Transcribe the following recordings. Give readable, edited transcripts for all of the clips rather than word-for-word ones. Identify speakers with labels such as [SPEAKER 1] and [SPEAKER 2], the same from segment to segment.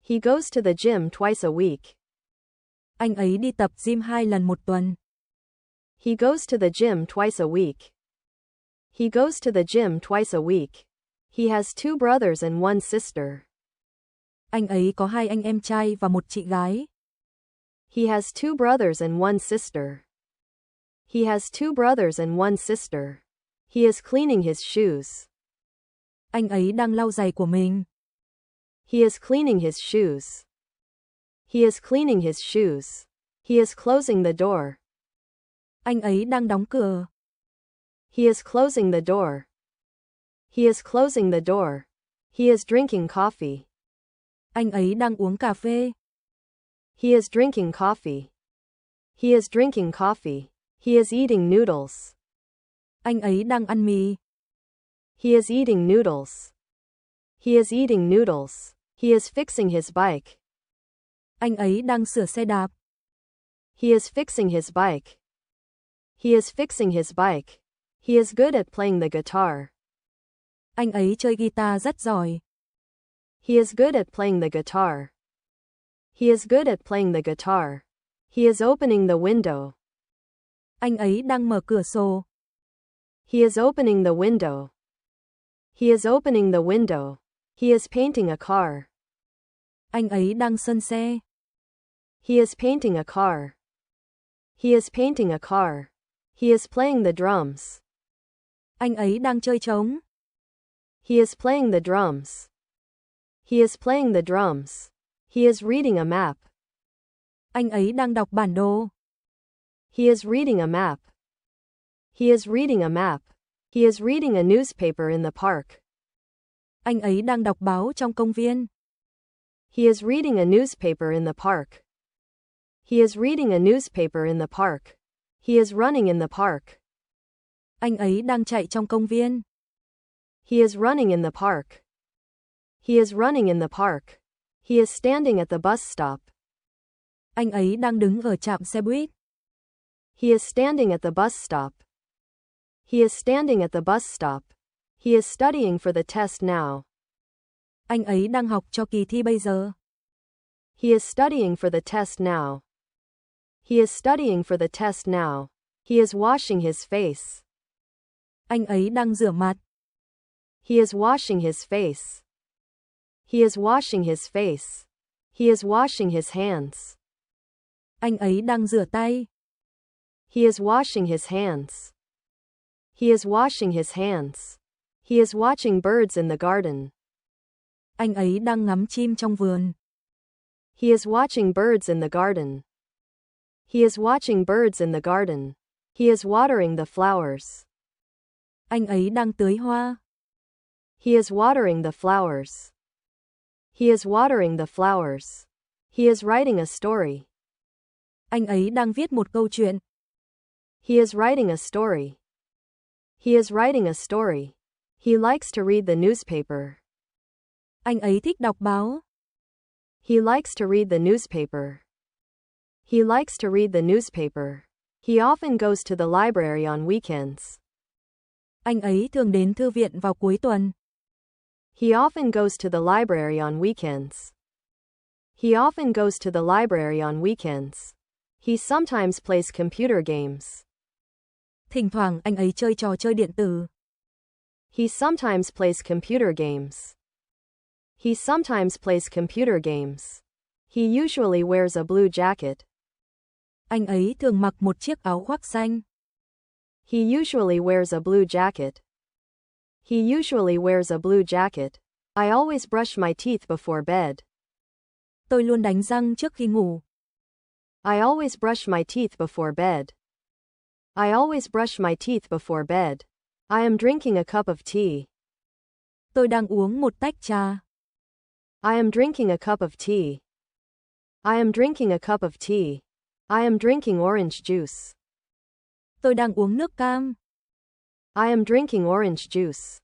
[SPEAKER 1] He goes to the gym twice a week.
[SPEAKER 2] Anh ấy đi tập gym 2 lần một tuần.
[SPEAKER 1] He goes to the gym twice a week. He goes to the gym twice a week. He has 2 brothers and 1 sister.
[SPEAKER 2] Anh ấy có 2 anh em trai và một chị gái.
[SPEAKER 1] He has 2 brothers and 1 sister. He has 2 brothers and 1 sister. He is cleaning his shoes.
[SPEAKER 2] Anh ấy đang lau giày của mình.
[SPEAKER 1] He is cleaning his shoes. He is cleaning his shoes. He is closing the door.
[SPEAKER 2] Anh ấy đang đóng cửa.
[SPEAKER 1] He is closing the door. He is closing the door. He is drinking coffee.
[SPEAKER 2] Anh ấy đang uống cà phê.
[SPEAKER 1] He is drinking coffee. He is drinking coffee. He is eating noodles.
[SPEAKER 2] Anh ấy đang ăn mì.
[SPEAKER 1] He is eating noodles. He is eating noodles. He is fixing his bike.
[SPEAKER 2] Anh ấy đang sửa xe đạp.
[SPEAKER 1] He is fixing his bike. He is fixing his bike. He is good at playing the guitar.
[SPEAKER 2] Anh ấy chơi guitar rất giỏi.
[SPEAKER 1] He is good at playing the guitar. He is good at playing the guitar. He is opening the window.
[SPEAKER 2] Anh ấy đang mở cửa sổ.
[SPEAKER 1] He is opening the window. He is opening the window. He is painting a car.
[SPEAKER 2] Anh ấy đang sơn xe.
[SPEAKER 1] He is painting a car. He is painting a car. He is playing the drums.
[SPEAKER 2] Anh ấy đang chơi trống.
[SPEAKER 1] He is playing the drums. He is playing the drums. He is reading a map.
[SPEAKER 2] Anh ấy đang đọc bản đồ.
[SPEAKER 1] He is reading a map. He is reading a map. He is reading a newspaper in the park.
[SPEAKER 2] Anh ấy đang đọc báo trong công viên.
[SPEAKER 1] He is reading a newspaper in the park. He is reading a newspaper in the park. He is running in the park.
[SPEAKER 2] Anh ấy đang chạy trong công viên.
[SPEAKER 1] He is running in the park. He is running in the park. He is standing at the bus stop.
[SPEAKER 2] Anh ấy đang đứng ở trạm xe buýt.
[SPEAKER 1] He is standing at the bus stop. He is standing at the bus stop. He is studying for the test now.
[SPEAKER 2] Anh ấy đang học cho kỳ thi bây giờ.
[SPEAKER 1] He is studying for the test now. He is studying for the test now. He is washing his face.
[SPEAKER 2] Anh ấy đang rửa mặt.
[SPEAKER 1] He is washing his face. He is washing his face. He is washing his hands.
[SPEAKER 2] Anh ấy đang rửa tay.
[SPEAKER 1] He is washing his hands. He is washing his hands. He is watching birds in the garden.
[SPEAKER 2] Anh ấy đang ngắm chim trong vườn.
[SPEAKER 1] He is watching birds in the garden. He is watching birds in the garden. He is watering the flowers.
[SPEAKER 2] Anh ấy đang tưới hoa.
[SPEAKER 1] He is watering the flowers. He is watering the flowers. He is writing a story.
[SPEAKER 2] Anh ấy đang viết một câu chuyện.
[SPEAKER 1] He is writing a story. He is writing a story. He likes to read the newspaper.
[SPEAKER 2] Anh ấy thích đọc báo.
[SPEAKER 1] He likes to read the newspaper. He likes to read the newspaper. He often goes to the library on weekends.
[SPEAKER 2] Anh ấy thường đến thư viện vào cuối tuần.
[SPEAKER 1] He often goes to the library on weekends. He often goes to the library on weekends. He sometimes plays computer games.
[SPEAKER 2] Thỉnh thoảng anh ấy chơi trò chơi điện tử.
[SPEAKER 1] He sometimes plays computer games. He sometimes plays computer games. He usually wears a blue jacket.
[SPEAKER 2] Anh ấy thường mặc một chiếc áo khoác xanh.
[SPEAKER 1] He usually wears a blue jacket. He usually wears a blue jacket. I always brush my teeth before bed.
[SPEAKER 2] Tôi luôn đánh răng trước khi ngủ.
[SPEAKER 1] I always brush my teeth before bed. I always brush my teeth before bed. I am drinking a cup of tea.
[SPEAKER 2] Tôi đang uống một tách trà.
[SPEAKER 1] I am drinking a cup of tea. I am drinking a cup of tea. I am drinking orange juice.
[SPEAKER 2] Tôi đang uống nước cam.
[SPEAKER 1] I am drinking orange juice.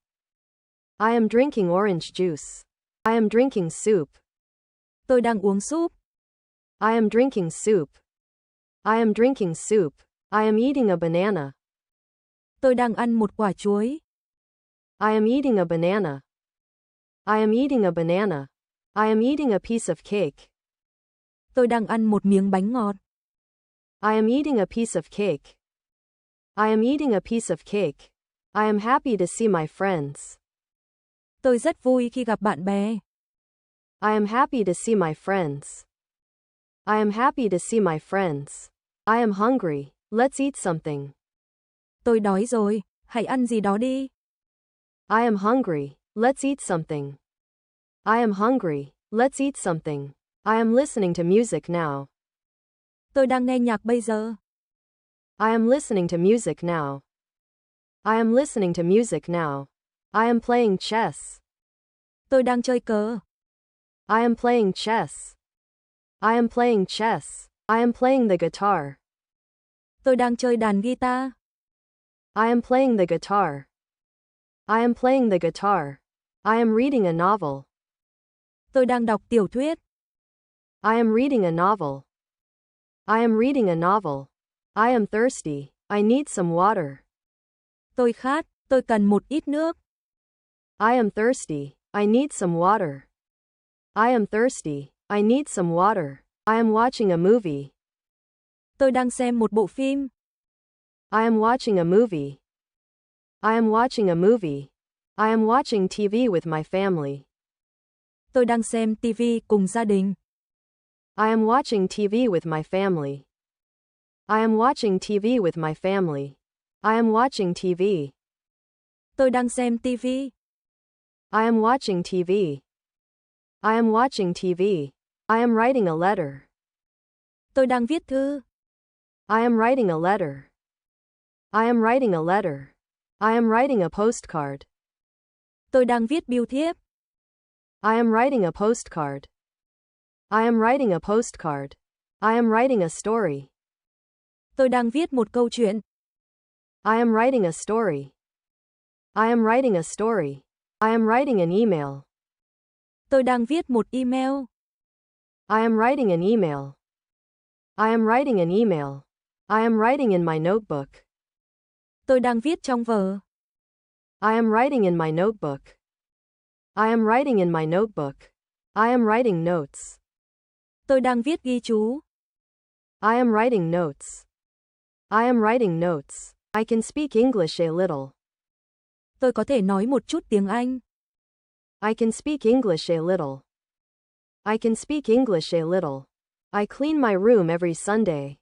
[SPEAKER 1] I am drinking orange juice. I am drinking soup.
[SPEAKER 2] Tôi đang uống súp.
[SPEAKER 1] I am drinking soup. I am drinking soup. I am eating a banana.
[SPEAKER 2] Tôi đang ăn một quả chuối.
[SPEAKER 1] I am eating a banana. I am eating a banana. I am eating a piece of cake.
[SPEAKER 2] Tôi đang ăn một miếng bánh ngọt.
[SPEAKER 1] I am eating a piece of cake. I am eating a piece of cake. I am happy to see my friends.
[SPEAKER 2] Tôi rất vui khi gặp bạn bè.
[SPEAKER 1] I am happy to see my friends. I am happy to see my friends. I am hungry. Let's eat something.
[SPEAKER 2] Tôi đói rồi, hãy ăn gì đó đi.
[SPEAKER 1] I am hungry. Let's eat something. I am hungry. Let's eat something. I am listening to music now.
[SPEAKER 2] Tôi đang nghe nhạc bây giờ.
[SPEAKER 1] I am listening to music now. I am listening to music now. I am playing chess.
[SPEAKER 2] Tôi đang chơi cờ.
[SPEAKER 1] I am playing chess. I am playing chess. I am playing the guitar.
[SPEAKER 2] Tôi đang chơi đàn guitar.
[SPEAKER 1] I am playing the guitar. I am playing the guitar. I am reading a novel.
[SPEAKER 2] Tôi đang đọc tiểu thuyết.
[SPEAKER 1] I am reading a novel. I am reading a novel. I am thirsty. I need some water.
[SPEAKER 2] Tôi khát, tôi cần một ít nước.
[SPEAKER 1] I am thirsty. I need some water. I am thirsty. I need some water. I am watching a movie.
[SPEAKER 2] Tôi đang xem một bộ phim.
[SPEAKER 1] I am watching a movie. I am watching a movie. I am watching TV with my family.
[SPEAKER 2] Tôi đang xem TV cùng gia đình.
[SPEAKER 1] I am watching TV with my family. I am watching TV with my family. I am watching TV.
[SPEAKER 2] Tôi đang xem TV.
[SPEAKER 1] I am watching TV. I am watching TV. I am writing a letter.
[SPEAKER 2] Tôi đang viết thư.
[SPEAKER 1] I am writing a letter. I am writing a letter. I am writing a postcard.
[SPEAKER 2] Tôi đang viết bưu thiếp.
[SPEAKER 1] I am writing a postcard. I am writing a postcard. I am writing a story.
[SPEAKER 2] Tôi đang viết một câu chuyện.
[SPEAKER 1] I am writing a story. I am writing a story. I am writing an email.
[SPEAKER 2] Tôi đang viết một email.
[SPEAKER 1] I am writing an email. I am writing an email. I am writing in my notebook.
[SPEAKER 2] Tôi đang viết trong vở.
[SPEAKER 1] I am writing in my notebook. I am writing in my notebook. I am writing notes.
[SPEAKER 2] Tôi đang viết ghi chú.
[SPEAKER 1] I am writing notes. I am writing notes. I can speak English a little.
[SPEAKER 2] Tôi có thể nói một chút tiếng Anh.
[SPEAKER 1] I can speak English a little. I can speak English a little. I clean my room every Sunday.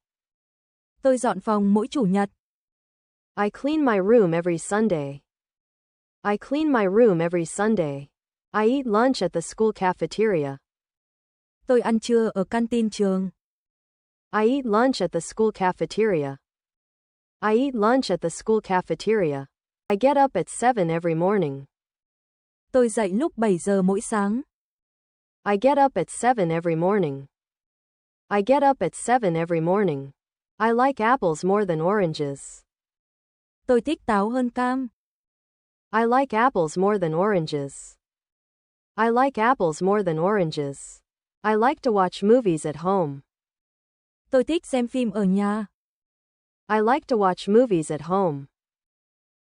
[SPEAKER 2] Tôi dọn phòng mỗi chủ nhật.
[SPEAKER 1] I clean my room every Sunday. I clean my room every Sunday. I eat lunch at the school cafeteria.
[SPEAKER 2] Tôi ăn trưa ở canteen trường.
[SPEAKER 1] I eat lunch at the school cafeteria. I eat lunch at the school cafeteria. I get up at 7 every morning.
[SPEAKER 2] Tôi dậy lúc 7 giờ mỗi sáng.
[SPEAKER 1] I get up at 7 every morning. I get up at 7 every morning. I like apples more than oranges.
[SPEAKER 2] Tôi thích táo hơn cam.
[SPEAKER 1] I like apples more than oranges. I like apples more than oranges. I like to watch movies at home.
[SPEAKER 2] Tôi thích xem phim ở nhà.
[SPEAKER 1] I like to watch movies at home.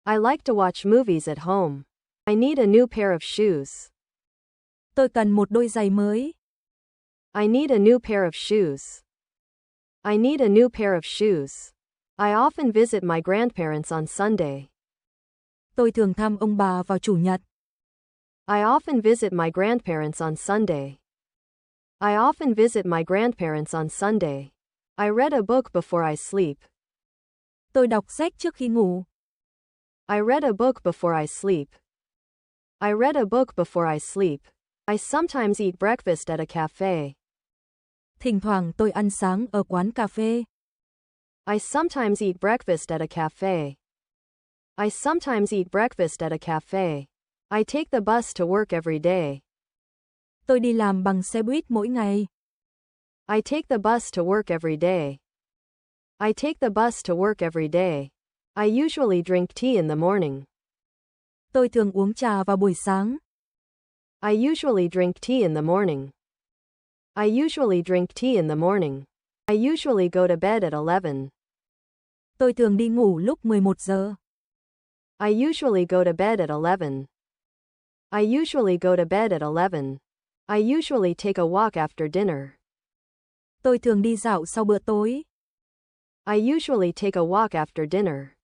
[SPEAKER 1] I like to watch movies at home. I need a new pair of shoes.
[SPEAKER 2] Tôi cần một đôi giày mới.
[SPEAKER 1] I need a new pair of shoes. I need a new pair of shoes. I often visit my grandparents on Sunday.
[SPEAKER 2] Tôi thường thăm ông bà vào chủ nhật.
[SPEAKER 1] I often visit my grandparents on Sunday. I often visit my grandparents on Sunday. I read a book before I sleep.
[SPEAKER 2] Tôi đọc sách trước khi ngủ.
[SPEAKER 1] I read a book before I sleep. I read a book before I sleep. I sometimes eat breakfast at a cafe.
[SPEAKER 2] Thỉnh thoảng tôi ăn sáng ở quán cà phê.
[SPEAKER 1] I sometimes eat breakfast at a cafe. I sometimes eat breakfast at a cafe. I take the bus to work every day.
[SPEAKER 2] Tôi đi làm bằng xe buýt mỗi ngày.
[SPEAKER 1] I take the bus to work every day. I take the bus to work every day. I usually drink tea in the morning.
[SPEAKER 2] Tôi thường uống trà vào buổi sáng.
[SPEAKER 1] I usually drink tea in the morning. I usually drink tea in the morning. I usually go to bed at 11.
[SPEAKER 2] Tôi thường đi ngủ lúc 11 giờ.
[SPEAKER 1] I usually go to bed at 11. I usually go to bed at 11. I usually take a walk after dinner.
[SPEAKER 2] Tôi thường đi dạo sau bữa tối.
[SPEAKER 1] I usually take a walk after dinner.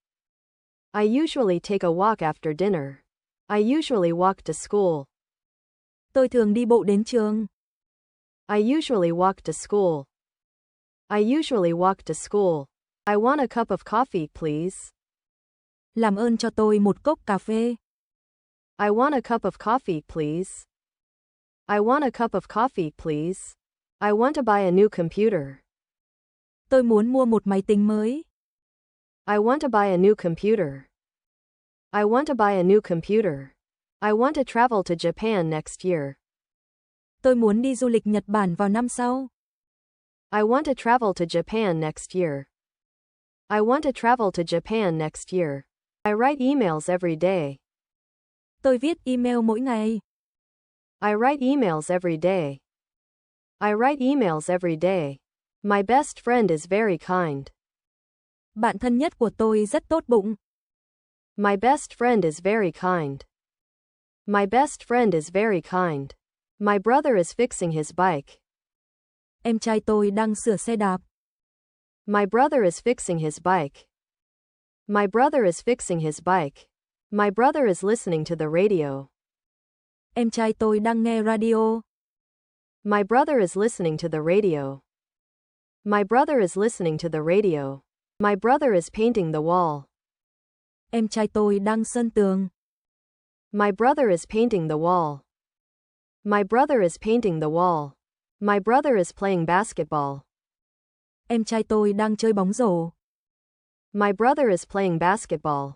[SPEAKER 1] I usually take a walk after dinner. I usually walk to school.
[SPEAKER 2] Tôi thường đi bộ đến trường.
[SPEAKER 1] I usually walk to school. I usually walk to school. I want a cup of coffee, please.
[SPEAKER 2] Làm ơn cho tôi một cốc cà phê.
[SPEAKER 1] I want a cup of coffee, please. I want a cup of coffee, please. I want to buy a new computer.
[SPEAKER 2] Tôi muốn mua một máy tính mới.
[SPEAKER 1] I want to buy a new computer. I want to buy a new computer. I want to travel to Japan next year.
[SPEAKER 2] Tôi muốn đi du lịch Nhật Bản vào năm sau.
[SPEAKER 1] I want to travel to Japan next year. I want to travel to Japan next year. I write emails every day.
[SPEAKER 2] Tôi viết email mỗi ngày.
[SPEAKER 1] I write emails every day. I write emails every day. My best friend is very kind.
[SPEAKER 2] Bạn thân nhất của tôi rất tốt bụng.
[SPEAKER 1] My best friend is very kind. My best friend is very kind. My brother is fixing his bike.
[SPEAKER 2] Em trai tôi đang sửa xe đạp.
[SPEAKER 1] My brother is fixing his bike. My brother is fixing his bike. My brother is listening to the radio.
[SPEAKER 2] Em trai tôi đang nghe radio.
[SPEAKER 1] My brother is listening to the radio. My brother is listening to the radio. My brother is painting the wall.
[SPEAKER 2] Em trai tôi đang sơn tường.
[SPEAKER 1] My brother is painting the wall. My brother is painting the wall. My brother is playing basketball.
[SPEAKER 2] Em trai tôi đang chơi bóng rổ.
[SPEAKER 1] My brother is playing basketball.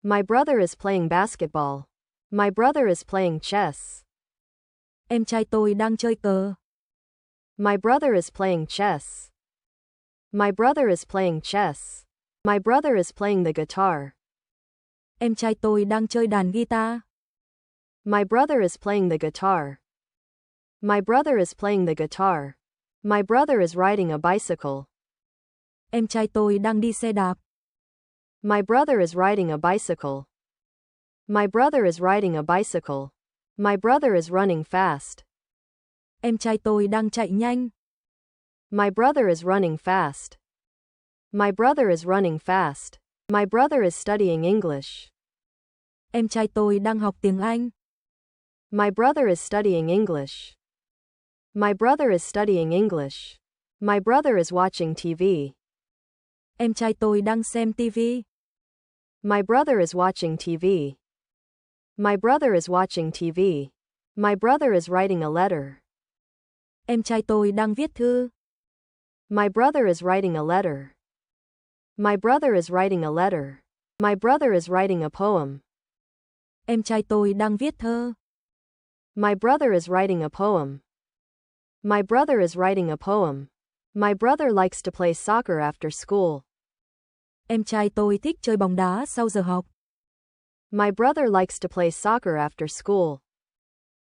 [SPEAKER 1] My brother is playing basketball. My brother is playing chess.
[SPEAKER 2] Em trai tôi đang chơi cờ.
[SPEAKER 1] My brother is playing chess. My brother is playing chess. My brother is playing the guitar.
[SPEAKER 2] Em trai tôi đang chơi đàn guitar.
[SPEAKER 1] My brother is playing the guitar. My brother is playing the guitar. My brother is riding a bicycle.
[SPEAKER 2] Em trai tôi đang đi xe đạp.
[SPEAKER 1] My brother is riding a bicycle. My brother is riding a bicycle. My brother is running fast.
[SPEAKER 2] Em trai tôi đang chạy nhanh.
[SPEAKER 1] My brother is running fast. My brother is running fast. My brother is studying English.
[SPEAKER 2] Em trai tôi đang học tiếng Anh.
[SPEAKER 1] My brother is studying English. My brother is studying English. My brother is watching TV.
[SPEAKER 2] Em trai tôi đang xem TV.
[SPEAKER 1] My brother is watching TV. My brother is watching TV. My brother is writing a letter.
[SPEAKER 2] Em trai tôi đang viết thư.
[SPEAKER 1] My brother is writing a letter. My brother is writing a letter. My brother is writing a poem.
[SPEAKER 2] Em trai tôi đang viết thơ.
[SPEAKER 1] My brother is writing a poem. My brother is writing a poem. My brother likes to play soccer after school.
[SPEAKER 2] Em trai tôi thích chơi bóng đá sau giờ học.
[SPEAKER 1] My brother likes to play soccer after school.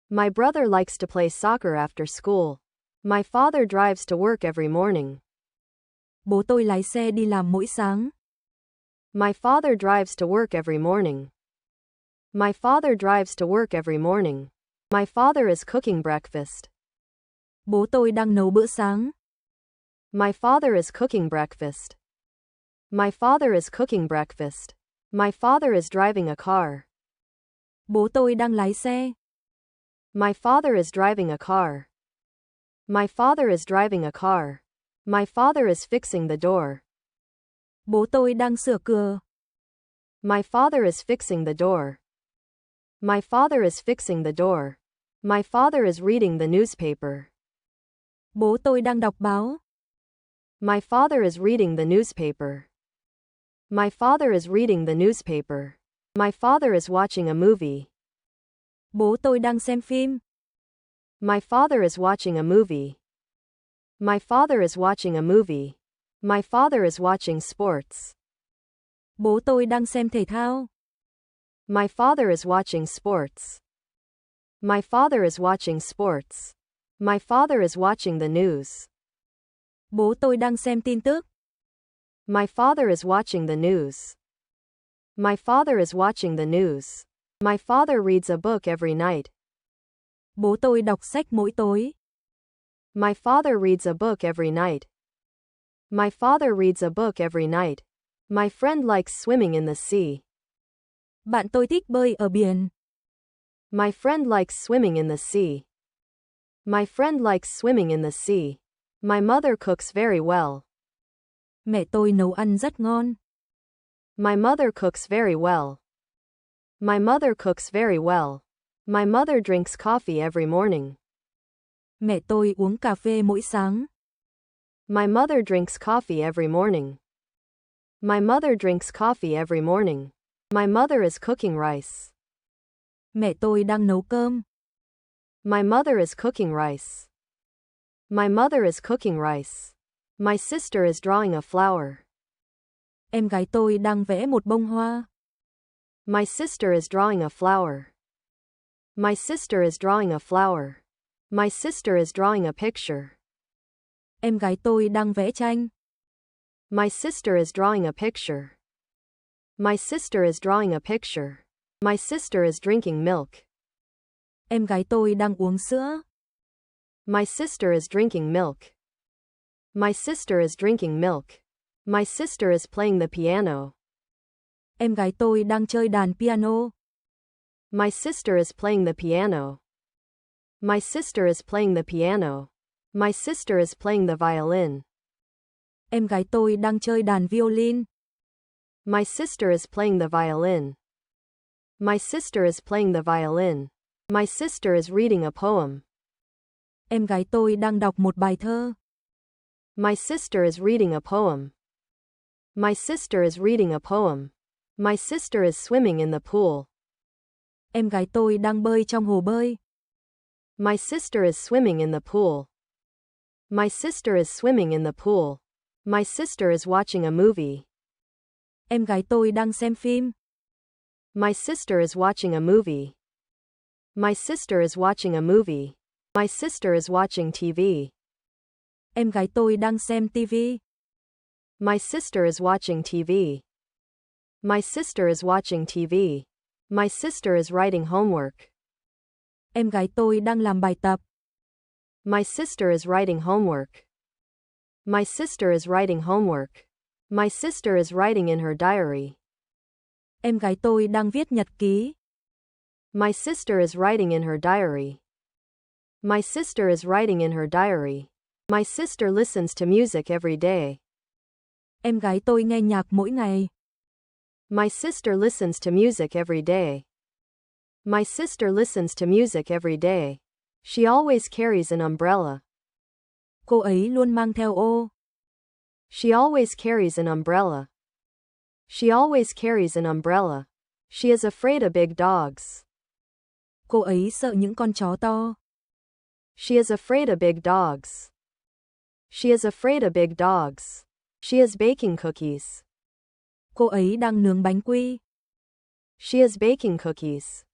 [SPEAKER 1] My brother likes to play soccer after school. My father drives to work every morning.
[SPEAKER 2] Bố tôi lái xe đi làm mỗi sáng.
[SPEAKER 1] My father drives to work every morning. My father drives to work every morning. My father is cooking breakfast.
[SPEAKER 2] Bố tôi đang nấu bữa sáng.
[SPEAKER 1] My father is cooking breakfast. My father is cooking breakfast. My father is driving a car.
[SPEAKER 2] Bố tôi đang lái xe.
[SPEAKER 1] My father is driving a car. My father is driving a car. My father is fixing the door.
[SPEAKER 2] Bố tôi đang sửa cửa.
[SPEAKER 1] My father is fixing the door. My father is fixing the door. My father is reading the newspaper.
[SPEAKER 2] Bố tôi đang đọc báo.
[SPEAKER 1] My father is reading the newspaper. My father is reading the newspaper. My father is watching a movie.
[SPEAKER 2] Bố tôi đang xem phim.
[SPEAKER 1] My father is watching a movie. My father is watching a movie. My father is watching sports.
[SPEAKER 2] Bố tôi đang xem thể thao.
[SPEAKER 1] My father is watching sports. My father is watching sports. My father is watching the news.
[SPEAKER 2] Bố tôi đang xem tin tức.
[SPEAKER 1] My father is watching the news. My father is watching the news. My father reads a book every night.
[SPEAKER 2] Bố tôi đọc sách mỗi tối.
[SPEAKER 1] My father reads a book every night. My father reads a book every night. My friend likes swimming in the sea.
[SPEAKER 2] Bạn tôi thích bơi ở biển.
[SPEAKER 1] My friend likes swimming in the sea. My friend likes swimming in the sea. My mother cooks very well.
[SPEAKER 2] Mẹ tôi nấu ăn rất ngon.
[SPEAKER 1] My mother cooks very well. My mother cooks very well. My mother drinks coffee every morning.
[SPEAKER 2] Mẹ tôi uống cà phê mỗi sáng.
[SPEAKER 1] My mother drinks coffee every morning. My mother drinks coffee every morning. My mother is cooking rice.
[SPEAKER 2] Mẹ tôi đang nấu cơm.
[SPEAKER 1] My mother is cooking rice. My mother is cooking rice. My sister is drawing a flower.
[SPEAKER 2] Em gái tôi đang vẽ một bông hoa.
[SPEAKER 1] My sister is drawing a flower. My sister is drawing a flower. My sister is drawing a picture.
[SPEAKER 2] Em gái tôi đang vẽ tranh.
[SPEAKER 1] My sister is drawing a picture. My sister is drawing a picture. My sister is drinking milk.
[SPEAKER 2] Em gái tôi đang uống sữa.
[SPEAKER 1] My sister is drinking milk. My sister is drinking milk. My sister is playing the piano.
[SPEAKER 2] Em gái tôi đang chơi đàn piano.
[SPEAKER 1] My sister is playing the piano. My sister is playing the piano. My sister is playing the violin.
[SPEAKER 2] Em gái tôi đang chơi đàn violin.
[SPEAKER 1] My sister is playing the violin. My sister is playing the violin. My sister is reading a poem.
[SPEAKER 2] Em gái tôi đang đọc một bài thơ.
[SPEAKER 1] My sister is reading a poem. My sister is reading a poem. My sister is swimming in the pool.
[SPEAKER 2] Em gái tôi đang bơi trong hồ bơi.
[SPEAKER 1] My sister is swimming in the pool. My sister is swimming in the pool. My sister is watching a movie.
[SPEAKER 2] Em gái tôi đang xem phim.
[SPEAKER 1] My sister is watching a movie. My sister is watching a movie. My sister is watching TV.
[SPEAKER 2] Em gái tôi đang xem TV.
[SPEAKER 1] My sister is watching TV. My sister is watching TV. My sister is writing homework.
[SPEAKER 2] Em gái tôi đang làm bài tập.
[SPEAKER 1] My sister is writing homework. My sister is writing homework. My sister is writing in her diary.
[SPEAKER 2] Em gái tôi đang viết nhật ký.
[SPEAKER 1] My sister is writing in her diary. My sister is writing in her diary. My sister listens to music every day.
[SPEAKER 2] Em gái tôi nghe nhạc mỗi ngày.
[SPEAKER 1] My sister listens to music every day. My sister listens to music every day. She always carries an umbrella.
[SPEAKER 2] Cô ấy luôn mang theo ô.
[SPEAKER 1] She always carries an umbrella. She always carries an umbrella. She is afraid of big dogs.
[SPEAKER 2] Cô ấy sợ những con chó to.
[SPEAKER 1] She is afraid of big dogs. She is afraid of big dogs. She is baking cookies.
[SPEAKER 2] Cô ấy đang nướng bánh quy.
[SPEAKER 1] She is baking cookies.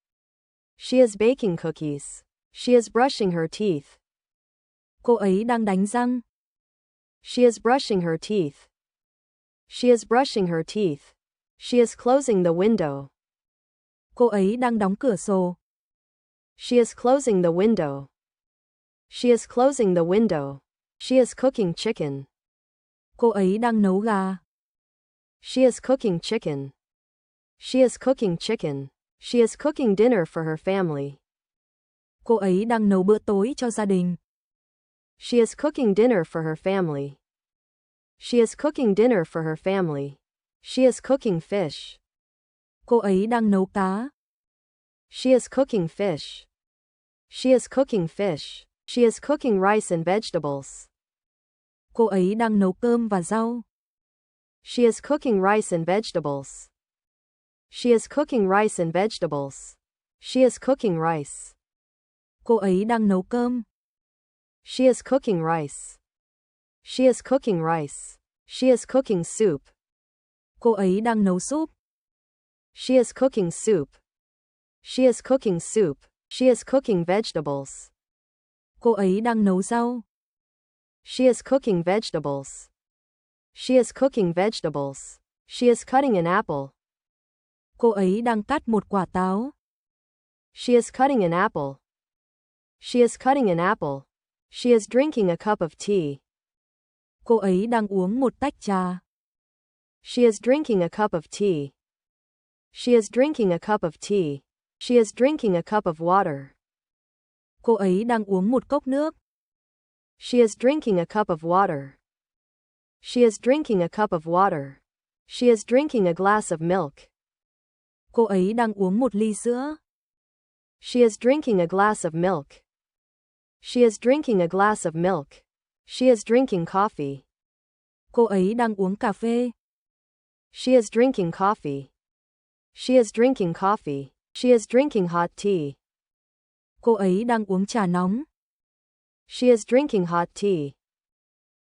[SPEAKER 1] She is baking cookies. She is brushing her teeth.
[SPEAKER 2] Cô ấy đang đánh răng.
[SPEAKER 1] She is brushing her teeth. She is brushing her teeth. She is closing the window.
[SPEAKER 2] Cô ấy đang đóng cửa sổ.
[SPEAKER 1] She is closing the window. She is closing the window. She is cooking chicken.
[SPEAKER 2] Cô ấy đang nấu gà.
[SPEAKER 1] She is cooking chicken. She is cooking chicken. She is cooking dinner for her family.
[SPEAKER 2] Cô ấy đang nấu bữa tối cho gia đình.
[SPEAKER 1] She is cooking dinner for her family. She is cooking dinner for her family. She is cooking fish.
[SPEAKER 2] Cô ấy đang nấu cá.
[SPEAKER 1] She is cooking fish. She is cooking fish. She is cooking rice and vegetables.
[SPEAKER 2] Cô ấy đang nấu cơm và rau.
[SPEAKER 1] She is cooking rice and vegetables. She is cooking rice and vegetables. She is cooking rice.
[SPEAKER 2] Cô ấy đang nấu cơm.
[SPEAKER 1] She is cooking rice. She is cooking rice. She is cooking soup.
[SPEAKER 2] Cô ấy đang nấu súp.
[SPEAKER 1] She is cooking soup. She is cooking soup. She is cooking vegetables.
[SPEAKER 2] Cô ấy đang nấu rau.
[SPEAKER 1] She is cooking vegetables. She is cooking vegetables. She is cutting an apple.
[SPEAKER 2] Cô ấy đang cắt một quả táo.
[SPEAKER 1] She is cutting an apple. She is cutting an apple. She is drinking a cup of tea.
[SPEAKER 2] Cô ấy đang uống một tách trà.
[SPEAKER 1] She is drinking a cup of tea. She is drinking a cup of tea. She is drinking a cup of water.
[SPEAKER 2] Cô ấy đang uống một cốc nước.
[SPEAKER 1] She is drinking a cup of water. She is drinking a cup of water. She is drinking a glass of milk.
[SPEAKER 2] Cô ấy đang uống một ly sữa.
[SPEAKER 1] She is drinking a glass of milk. She is drinking a glass of milk. She is drinking coffee.
[SPEAKER 2] Cô ấy đang uống cà phê.
[SPEAKER 1] She is drinking coffee. She is drinking coffee. She is drinking hot tea.
[SPEAKER 2] Cô ấy đang uống trà nóng.
[SPEAKER 1] She is drinking hot tea.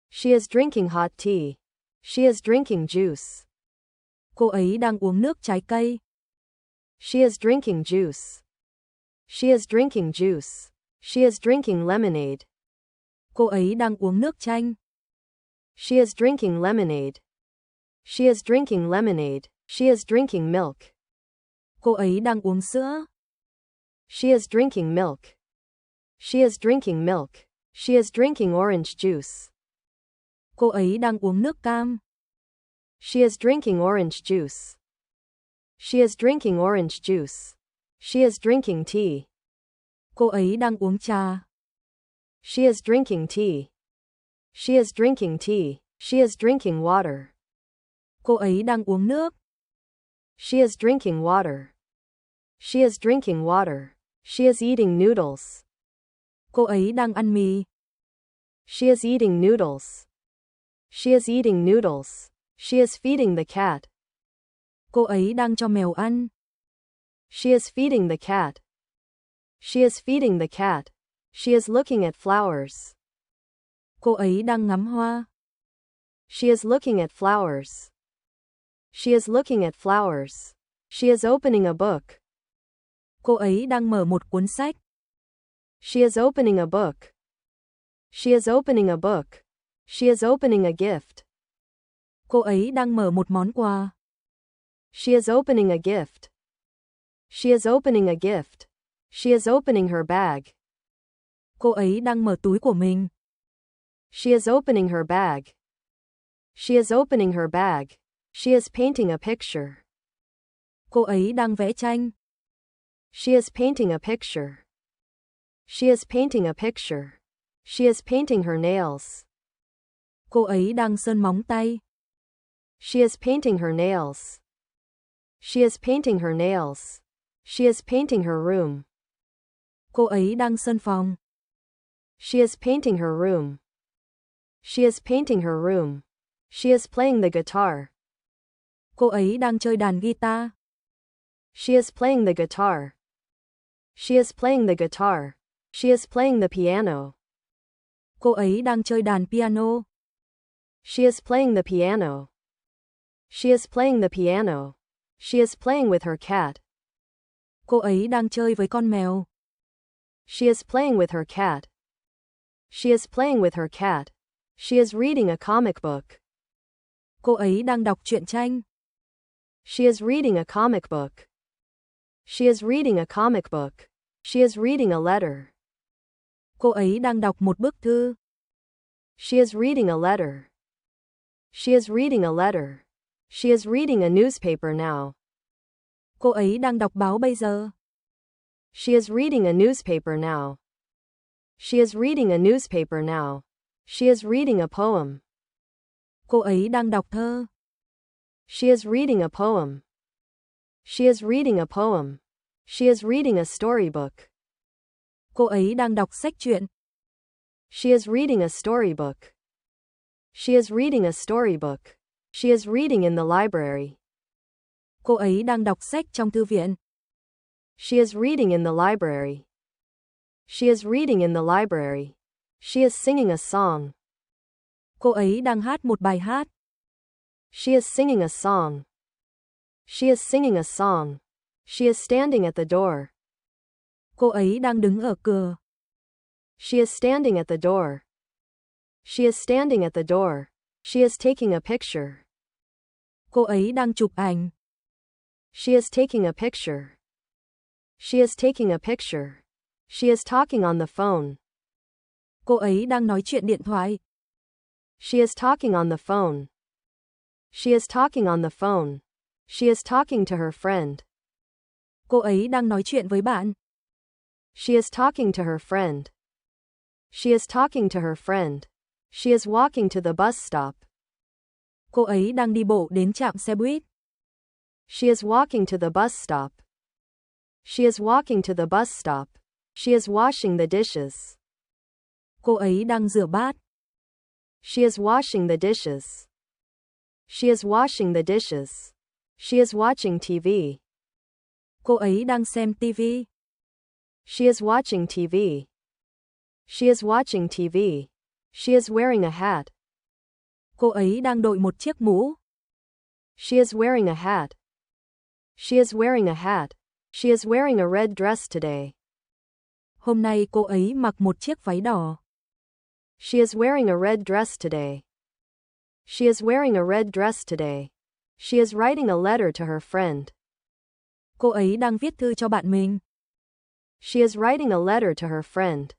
[SPEAKER 1] She is drinking hot tea. She is drinking juice.
[SPEAKER 2] Cô ấy đang uống nước trái cây.
[SPEAKER 1] She is drinking juice. She is drinking juice. She is drinking lemonade.
[SPEAKER 2] Cô ấy đang uống nước chanh.
[SPEAKER 1] She is drinking lemonade. She is drinking lemonade. She is drinking milk.
[SPEAKER 2] Cô ấy đang uống sữa.
[SPEAKER 1] She is drinking milk. She is drinking milk. She is drinking orange juice.
[SPEAKER 2] Cô ấy đang uống nước cam.
[SPEAKER 1] She is drinking orange juice. She is drinking orange juice. She is drinking tea.
[SPEAKER 2] Cô ấy đang uống trà.
[SPEAKER 1] She is drinking tea. She is drinking tea. She is drinking water.
[SPEAKER 2] Cô ấy đang uống nước.
[SPEAKER 1] She is drinking water. She is drinking water. She is eating noodles.
[SPEAKER 2] Cô ấy đang ăn mì.
[SPEAKER 1] She is eating noodles. She is eating noodles. She is feeding the cat.
[SPEAKER 2] Cô ấy đang cho mèo ăn.
[SPEAKER 1] She is feeding the cat. She is feeding the cat. She is looking at flowers.
[SPEAKER 2] Cô ấy đang ngắm hoa.
[SPEAKER 1] She is looking at flowers. She is looking at flowers. She is opening a book.
[SPEAKER 2] Cô ấy đang mở một cuốn sách.
[SPEAKER 1] She is opening a book. She is opening a book. She is opening a gift.
[SPEAKER 2] Cô ấy đang mở một món quà.
[SPEAKER 1] She is opening a gift. She is opening a gift. She is opening her bag.
[SPEAKER 2] Cô ấy đang mở túi của mình.
[SPEAKER 1] She is opening her bag. She is opening her bag. She is painting a picture.
[SPEAKER 2] Cô ấy đang vẽ tranh.
[SPEAKER 1] She is painting a picture. She is painting a picture. She is painting her nails.
[SPEAKER 2] Cô ấy đang sơn móng tay.
[SPEAKER 1] She is painting her nails. She is painting her nails. She is painting her room.
[SPEAKER 2] Cô ấy đang sơn phòng.
[SPEAKER 1] She is painting her room. She is painting her room. She is playing the guitar.
[SPEAKER 2] Cô ấy đang chơi đàn guitar.
[SPEAKER 1] She is playing the guitar. She is playing the guitar. She is playing the piano.
[SPEAKER 2] Cô ấy đang chơi đàn piano.
[SPEAKER 1] She is playing the piano. She is playing the piano. She is playing with her cat.
[SPEAKER 2] Cô ấy đang chơi với con mèo.
[SPEAKER 1] She is playing with her cat. She is playing with her cat. She is reading a comic book.
[SPEAKER 2] Cô ấy đang đọc truyện tranh.
[SPEAKER 1] She is reading a comic book. She is reading a comic book. She is reading a letter.
[SPEAKER 2] Cô ấy đang đọc một bức thư.
[SPEAKER 1] She is reading a letter. She is reading a letter. She is reading a newspaper now.
[SPEAKER 2] Cô ấy đang đọc báo bây giờ.
[SPEAKER 1] She is reading a newspaper now. She is reading a newspaper now. She is reading a poem.
[SPEAKER 2] Cô ấy đang đọc thơ.
[SPEAKER 1] She is reading a poem. She is reading a poem. She is reading a storybook.
[SPEAKER 2] Cô ấy đang đọc sách truyện.
[SPEAKER 1] She is reading a storybook. She is reading a storybook. She is reading in the library.
[SPEAKER 2] Cô ấy đang đọc sách trong thư viện.
[SPEAKER 1] She is reading in the library. She is reading in the library. She is singing a song.
[SPEAKER 2] Cô ấy đang hát một bài hát.
[SPEAKER 1] She is singing a song. She is singing a song. She is standing at the door.
[SPEAKER 2] Cô ấy đang đứng ở cửa.
[SPEAKER 1] She is standing at the door. She is standing at the door. She is taking a picture.
[SPEAKER 2] Cô ấy đang chụp ảnh.
[SPEAKER 1] She is taking a picture. She is taking a picture. She is talking on the phone.
[SPEAKER 2] Cô ấy đang nói chuyện điện thoại.
[SPEAKER 1] She is talking on the phone. She is talking on the phone. She is talking to her friend.
[SPEAKER 2] Cô ấy đang nói chuyện với bạn.
[SPEAKER 1] She is talking to her friend. She is talking to her friend. She is walking to the bus stop.
[SPEAKER 2] Cô ấy đang đi bộ đến trạm xe buýt.
[SPEAKER 1] She is walking to the bus stop. She is walking to the bus stop. She is washing the dishes.
[SPEAKER 2] Cô ấy đang rửa bát.
[SPEAKER 1] She is washing the dishes. She is washing the dishes. She is watching TV.
[SPEAKER 2] Cô ấy đang xem TV.
[SPEAKER 1] She is watching TV. She is watching TV. She is wearing a hat.
[SPEAKER 2] Cô ấy đang đội một chiếc mũ.
[SPEAKER 1] She is wearing a hat. She is wearing a hat. She is wearing a red dress today.
[SPEAKER 2] Hôm nay cô ấy mặc một chiếc váy đỏ.
[SPEAKER 1] She is wearing a red dress today. She is wearing a red dress today. She is writing a letter to her friend.
[SPEAKER 2] Cô ấy đang viết thư cho bạn mình.
[SPEAKER 1] She is writing a letter to her friend.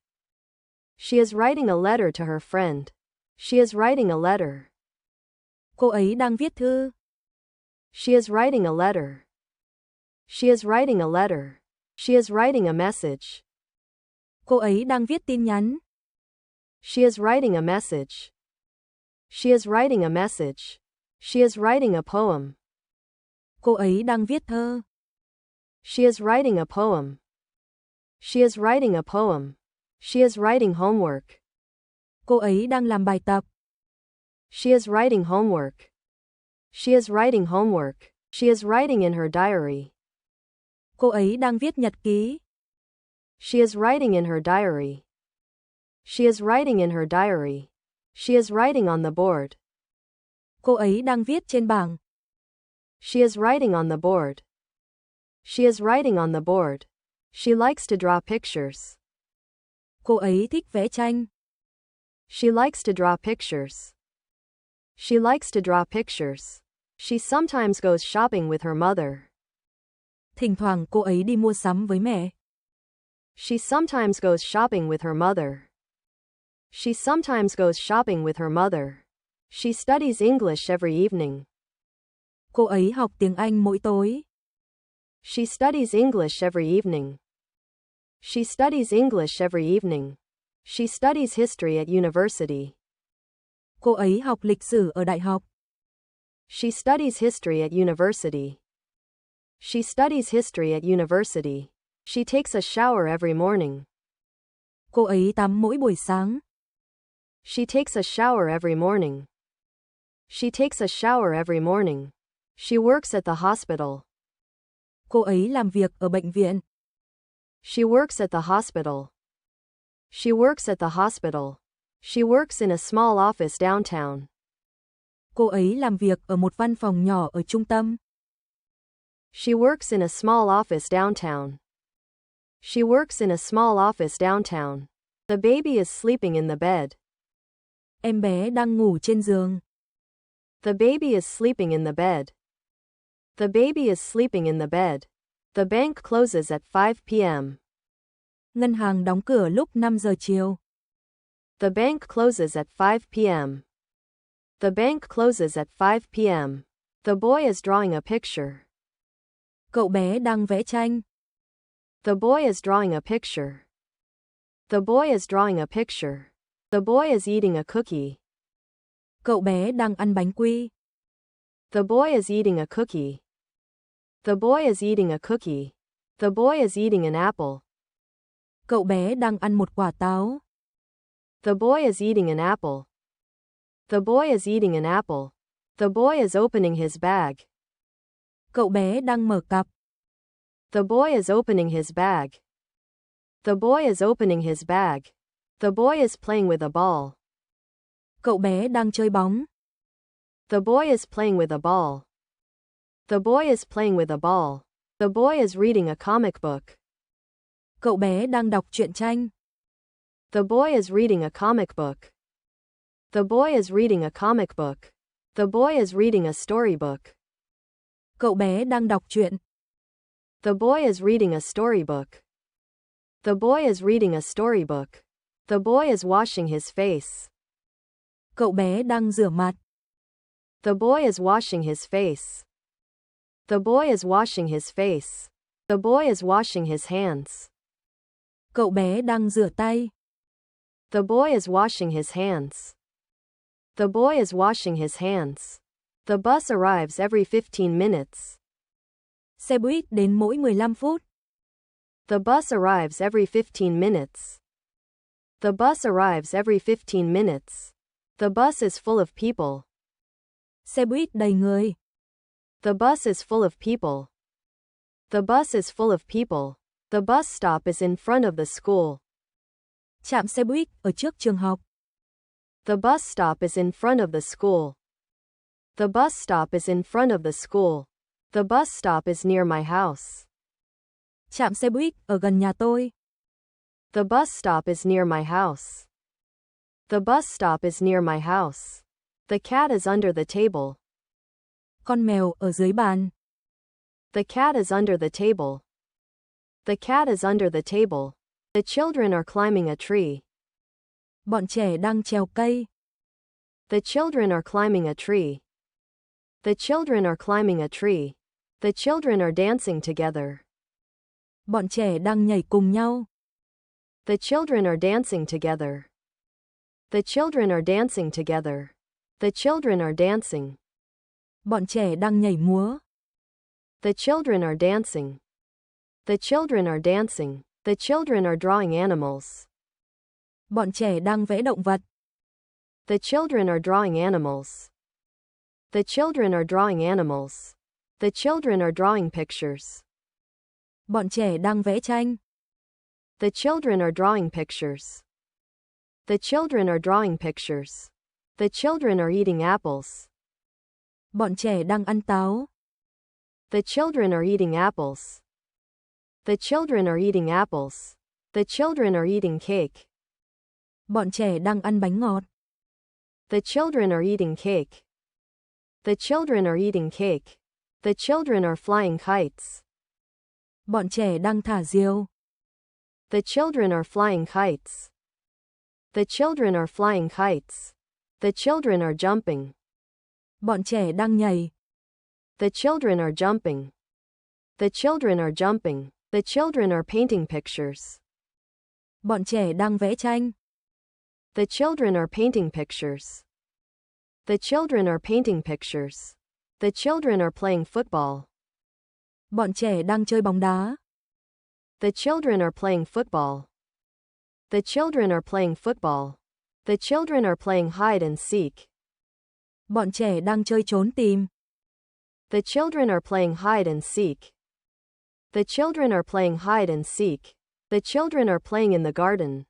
[SPEAKER 1] She is writing a letter to her friend. She is writing a letter.
[SPEAKER 2] Cô ấy đang viết thư.
[SPEAKER 1] She is writing a letter. She is writing a letter. She is writing a message.
[SPEAKER 2] Cô ấy đang viết tin nhắn.
[SPEAKER 1] She is writing a message. She is writing a message. She is writing a poem.
[SPEAKER 2] Cô ấy đang viết thơ.
[SPEAKER 1] She is writing a poem. She is writing a poem. She is writing homework.
[SPEAKER 2] Cô ấy đang làm bài tập.
[SPEAKER 1] She is writing homework. She is writing homework. She is writing in her diary.
[SPEAKER 2] Cô ấy đang viết nhật ký.
[SPEAKER 1] She is writing in her diary. She is writing in her diary. She is writing on the board.
[SPEAKER 2] Cô ấy đang viết trên bảng.
[SPEAKER 1] She is writing on the board. She is writing on the board. She likes to draw pictures.
[SPEAKER 2] Cô ấy thích vẽ tranh.
[SPEAKER 1] She likes to draw pictures. She likes to draw pictures. She sometimes goes shopping with her mother.
[SPEAKER 2] Thỉnh thoảng cô ấy đi mua sắm với mẹ.
[SPEAKER 1] She sometimes goes shopping with her mother. She sometimes goes shopping with her mother. She studies English every evening.
[SPEAKER 2] Cô ấy học tiếng Anh mỗi tối.
[SPEAKER 1] She studies English every evening. She studies English every evening. She studies history at university.
[SPEAKER 2] Cô ấy học lịch sử ở đại học.
[SPEAKER 1] She studies history at university. She studies history at university. She takes a shower every morning.
[SPEAKER 2] Cô ấy tắm mỗi buổi sáng.
[SPEAKER 1] She takes a shower every morning. She takes a shower every morning. She works at the hospital.
[SPEAKER 2] Cô ấy làm việc ở bệnh viện.
[SPEAKER 1] She works at the hospital. She works at the hospital. She works in a small office downtown.
[SPEAKER 2] Cô ấy làm việc ở một văn phòng nhỏ ở trung tâm.
[SPEAKER 1] She works in a small office downtown. She works in a small office downtown. The baby is sleeping in the bed.
[SPEAKER 2] Em bé đang ngủ trên giường.
[SPEAKER 1] The baby is sleeping in the bed. The baby is sleeping in the bed. The bank closes at 5 p.m.
[SPEAKER 2] Ngân hàng đóng cửa lúc 5 giờ chiều.
[SPEAKER 1] The bank closes at 5 p.m. The bank closes at 5 p.m. The boy is drawing a picture.
[SPEAKER 2] Cậu bé đang vẽ tranh.
[SPEAKER 1] The boy is drawing a picture. The boy is drawing a picture. The boy is eating a cookie.
[SPEAKER 2] Cậu bé đang ăn bánh quy.
[SPEAKER 1] The boy is eating a cookie. The boy is eating a cookie. The boy is eating an apple.
[SPEAKER 2] Cậu bé đang ăn một quả táo.
[SPEAKER 1] The boy is eating an apple. The boy is eating an apple. The boy is opening his bag.
[SPEAKER 2] Cậu bé đang mở cặp.
[SPEAKER 1] The boy is opening his bag. The boy is opening his bag. The boy is playing with a ball.
[SPEAKER 2] Cậu bé đang chơi bóng.
[SPEAKER 1] The boy is playing with a ball. The boy is playing with a ball. The boy is reading a comic book.
[SPEAKER 2] Cậu bé đang đọc truyện tranh.
[SPEAKER 1] The boy is reading a comic book. The boy is reading a comic book. The boy is reading a storybook.
[SPEAKER 2] Cậu bé đang đọc truyện.
[SPEAKER 1] The boy is reading a storybook. The boy is reading a storybook. The boy is washing his face.
[SPEAKER 2] Cậu bé đang rửa mặt.
[SPEAKER 1] The boy is washing his face. The boy is washing his face. The boy is washing his hands.
[SPEAKER 2] Cậu bé đang rửa tay.
[SPEAKER 1] The boy is washing his hands. The boy is washing his hands. The bus arrives every 15 minutes.
[SPEAKER 2] Xe buýt đến mỗi 15 phút.
[SPEAKER 1] The bus arrives every 15 minutes. The bus arrives every 15 minutes. The bus is full of people.
[SPEAKER 2] Xe buýt đầy người.
[SPEAKER 1] The bus is full of people. The bus is full of people. The bus stop is in front of the school.
[SPEAKER 2] Trạm xe buýt ở trước trường học.
[SPEAKER 1] The bus stop is in front of the school. The bus stop is in front of the school. The bus stop is near my house.
[SPEAKER 2] Trạm xe buýt ở gần nhà tôi.
[SPEAKER 1] The bus stop is near my house. The bus stop is near my house. The cat is under the table.
[SPEAKER 2] Con mèo ở dưới bàn.
[SPEAKER 1] The cat is under the table. The cat is under the table. The children are climbing a tree.
[SPEAKER 2] Bọn trẻ đang trèo cây.
[SPEAKER 1] The children are climbing a tree. The children are climbing a tree. The children are dancing together.
[SPEAKER 2] Bọn trẻ đang nhảy cùng nhau.
[SPEAKER 1] The children are dancing together. The children are dancing together. The children are dancing.
[SPEAKER 2] Bọn trẻ đang nhảy múa.
[SPEAKER 1] The children are dancing. The children are dancing. The children are drawing animals.
[SPEAKER 2] Bọn trẻ đang vẽ động vật.
[SPEAKER 1] The children are drawing animals. The children are drawing animals. The children are drawing pictures.
[SPEAKER 2] Bọn trẻ đang vẽ tranh.
[SPEAKER 1] The children are drawing pictures. The children are drawing pictures. The children are eating apples.
[SPEAKER 2] Bọn trẻ đang ăn táo.
[SPEAKER 1] The children are eating apples. The children are eating apples. The children are eating cake.
[SPEAKER 2] Bọn trẻ đang ăn bánh ngọt.
[SPEAKER 1] The children are eating cake. The children are eating cake. The children are flying kites.
[SPEAKER 2] Bọn trẻ đang thả diều.
[SPEAKER 1] The children are flying kites. The children are flying kites. The children are jumping.
[SPEAKER 2] Bọn trẻ đang nhảy.
[SPEAKER 1] The children are jumping. The children are jumping. The children are painting pictures.
[SPEAKER 2] Bọn trẻ đang vẽ tranh.
[SPEAKER 1] The children are painting pictures. The children are painting pictures. The children are playing football.
[SPEAKER 2] Bọn trẻ đang chơi bóng đá.
[SPEAKER 1] The children are playing football. The children are playing football. The children are playing hide and seek.
[SPEAKER 2] Bọn trẻ đang chơi trốn tìm.
[SPEAKER 1] The children are playing hide and seek. The children are playing hide and seek. The children are playing in the garden.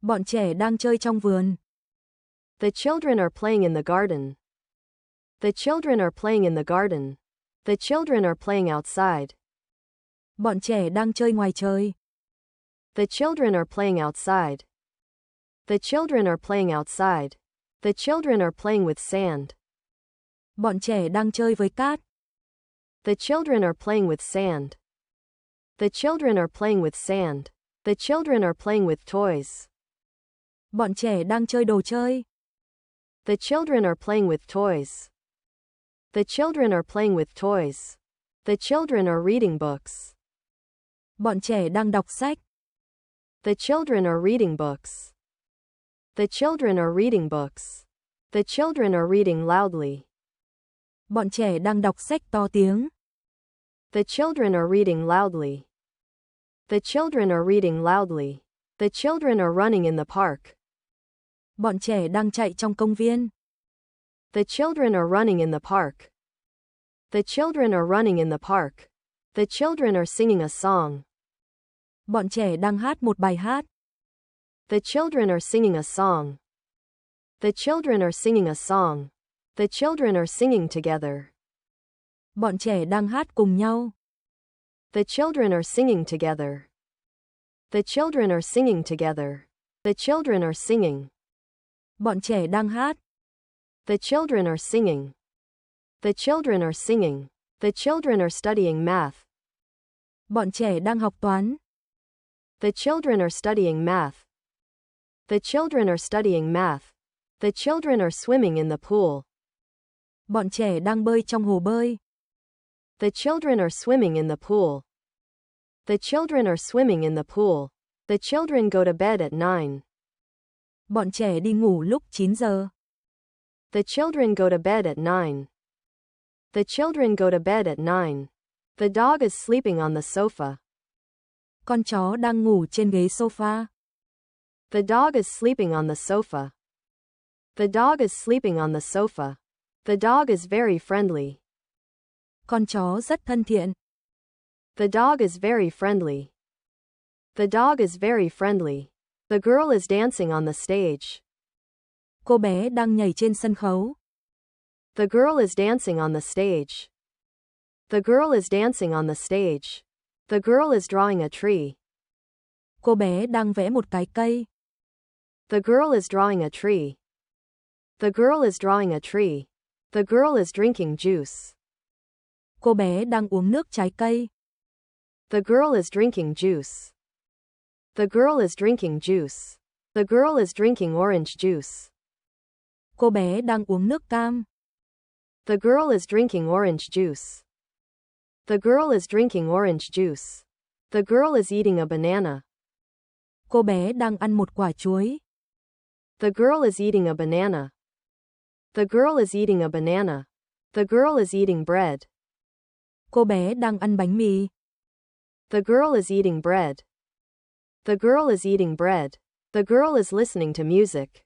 [SPEAKER 2] Bọn trẻ đang chơi trong vườn.
[SPEAKER 1] The children are playing in the garden. The children are playing in the garden. The children are playing outside.
[SPEAKER 2] Bọn trẻ đang chơi ngoài trời.
[SPEAKER 1] The children are playing outside. The children are playing outside. The children are playing with sand.
[SPEAKER 2] Bọn trẻ đang chơi với cát.
[SPEAKER 1] The children are playing with sand. The children are playing with sand. The children are playing with toys.
[SPEAKER 2] Bọn trẻ đang chơi đồ chơi.
[SPEAKER 1] The children are playing with toys. The children are playing with toys. The children are reading books.
[SPEAKER 2] Bọn trẻ đang đọc sách.
[SPEAKER 1] The children are reading books. The children are reading books. The children are reading loudly.
[SPEAKER 2] Bọn trẻ đang đọc sách to tiếng.
[SPEAKER 1] The children are reading loudly. The children are reading loudly. The children are running in the park.
[SPEAKER 2] Bọn trẻ đang chạy trong công viên.
[SPEAKER 1] The children are running in the park. The children are running in the park. The children are singing a song.
[SPEAKER 2] Bọn trẻ đang hát một bài hát.
[SPEAKER 1] The children are singing a song. The children are singing a song. The children are singing together.
[SPEAKER 2] Bọn trẻ đang hát cùng nhau.
[SPEAKER 1] The children are singing together. The children are singing together. The children are singing.
[SPEAKER 2] Bọn trẻ đang hát.
[SPEAKER 1] The children are singing. The children are singing. The children are studying math.
[SPEAKER 2] Bọn trẻ đang học toán.
[SPEAKER 1] The children are studying math. The children are studying math. The children are swimming in the pool.
[SPEAKER 2] Bọn trẻ đang bơi trong hồ bơi.
[SPEAKER 1] The children are swimming in the pool. The children are swimming in the pool. The children go to bed at 9.
[SPEAKER 2] Bọn trẻ đi ngủ lúc 9 giờ.
[SPEAKER 1] The children go to bed at 9. The children go to bed at 9. The dog is sleeping on the sofa.
[SPEAKER 2] Con chó đang ngủ trên ghế sofa.
[SPEAKER 1] The dog is sleeping on the sofa. The dog is sleeping on the sofa. The dog is very friendly.
[SPEAKER 2] Con chó rất thân thiện.
[SPEAKER 1] The dog is very friendly. The dog is very friendly. The girl is dancing on the stage.
[SPEAKER 2] Cô bé đang nhảy trên sân khấu.
[SPEAKER 1] The girl is dancing on the stage. The girl is dancing on the stage. The girl is drawing a tree.
[SPEAKER 2] Cô bé đang vẽ một cái cây.
[SPEAKER 1] The girl is drawing a tree. The girl is drawing a tree. The girl is drinking juice.
[SPEAKER 2] Cô bé đang uống nước trái cây.
[SPEAKER 1] The girl is drinking juice. The girl is drinking juice. The girl is drinking orange juice.
[SPEAKER 2] Cô bé đang uống nước cam.
[SPEAKER 1] The girl is drinking orange juice. The girl is drinking orange juice. The girl is eating a banana.
[SPEAKER 2] Cô bé đang ăn một quả chuối.
[SPEAKER 1] The girl is eating a banana. The girl is eating a banana. The girl is eating bread.
[SPEAKER 2] Cô bé đang ăn bánh mì.
[SPEAKER 1] The girl is eating bread. The girl is eating bread. The girl is listening to music.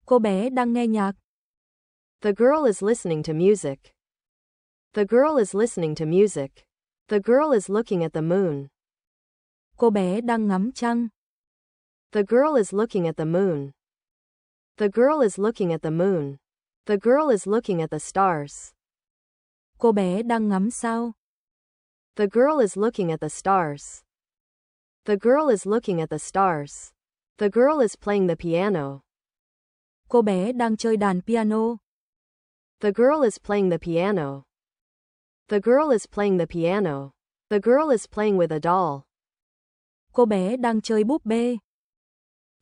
[SPEAKER 2] Cô bé đang nghe nhạc.
[SPEAKER 1] The girl is listening to music. The girl is listening to music. The girl is looking at the moon.
[SPEAKER 2] Cô bé đang ngắm trăng.
[SPEAKER 1] The girl is looking at the moon. The girl is looking at the moon. The girl is looking at the stars.
[SPEAKER 2] Cô bé đang ngắm sao.
[SPEAKER 1] The girl is looking at the stars. The girl is looking at the stars. The girl is playing the piano.
[SPEAKER 2] Cô bé đang chơi đàn piano.
[SPEAKER 1] The girl is playing the piano. The girl is playing the piano. The girl is playing with a doll.
[SPEAKER 2] Cô bé đang chơi búp bê.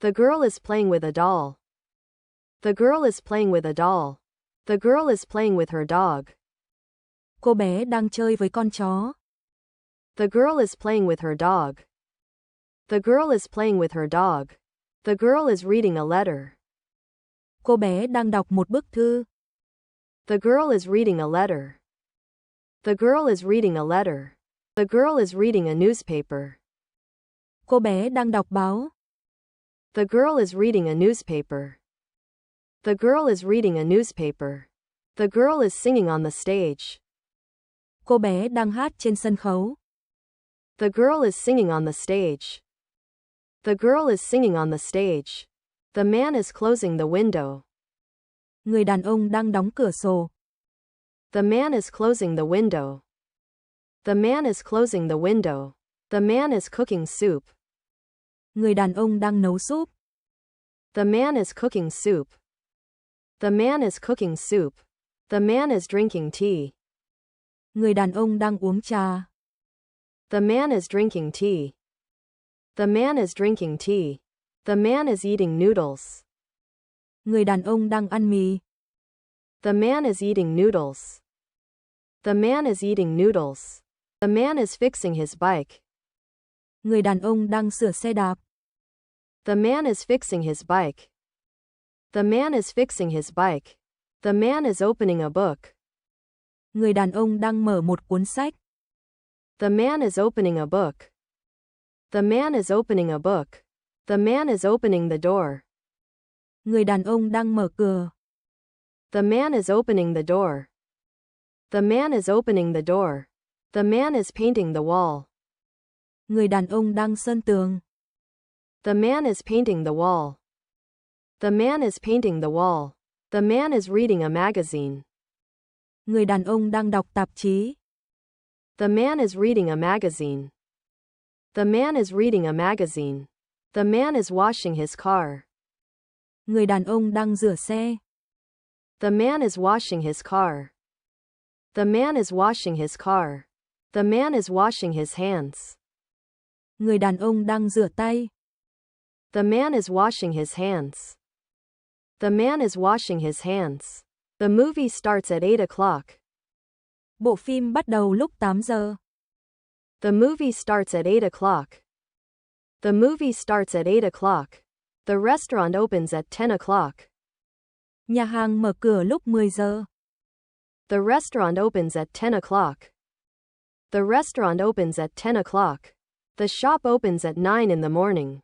[SPEAKER 1] The girl is playing with a doll. The girl is playing with a doll. The girl is playing with her dog.
[SPEAKER 2] Cô bé đang chơi với con chó.
[SPEAKER 1] The girl is playing with her dog. The girl is playing with her dog. The girl is reading a letter.
[SPEAKER 2] Cô bé đang đọc một bức thư.
[SPEAKER 1] The girl is reading a letter. The girl is reading a letter. The girl is reading a newspaper.
[SPEAKER 2] Cô bé đang đọc báo.
[SPEAKER 1] The girl is reading a newspaper. The girl is reading a newspaper. The girl is singing on the stage.
[SPEAKER 2] Cô bé đang hát trên sân khấu.
[SPEAKER 1] The girl is singing on the stage. The girl is singing on the stage. The man is closing the window.
[SPEAKER 2] Người đàn ông đang đóng cửa sổ.
[SPEAKER 1] The man is closing the window. The man is closing the window. The man is cooking soup.
[SPEAKER 2] Người đàn ông đang nấu súp.
[SPEAKER 1] The man is cooking soup. The man is cooking soup. The man is drinking tea.
[SPEAKER 2] Người đàn ông đang uống trà.
[SPEAKER 1] The man is drinking tea. The man is drinking tea. The man is eating noodles.
[SPEAKER 2] Người đàn ông đang ăn mì.
[SPEAKER 1] The man is eating noodles. The man is eating noodles. The man is fixing his bike.
[SPEAKER 2] Người đàn ông đang sửa xe đạp.
[SPEAKER 1] The man is fixing his bike. The man is fixing his bike. The man is opening a book.
[SPEAKER 2] Người đàn ông đang mở một cuốn sách.
[SPEAKER 1] The man is opening a book. The man is opening a book. The man is opening the door.
[SPEAKER 2] Người đàn ông đang mở cửa.
[SPEAKER 1] The man is opening the door. The man is opening the door. The man is painting the wall.
[SPEAKER 2] Người đàn ông đang sơn tường.
[SPEAKER 1] The man is painting the wall. The man is painting the wall. The man is reading a magazine.
[SPEAKER 2] Người đàn ông đang đọc tạp chí.
[SPEAKER 1] The man is reading a magazine. The man is reading a magazine. The man is washing his car.
[SPEAKER 2] Người đàn ông đang rửa xe.
[SPEAKER 1] The man is washing his car. The man is washing his car. The man is washing his hands.
[SPEAKER 2] Người đàn ông đang rửa tay.
[SPEAKER 1] The man is washing his hands. The man is washing his hands. The movie starts at 8 o'clock.
[SPEAKER 2] Bộ phim bắt đầu lúc 8 giờ.
[SPEAKER 1] The movie starts at 8 o'clock. The movie starts at 8 o'clock. The restaurant opens at 10 o'clock.
[SPEAKER 2] Nhà hàng mở cửa lúc 10 giờ.
[SPEAKER 1] The restaurant opens at 10 o'clock. The restaurant opens at 10 o'clock. The shop opens at 9 in the morning.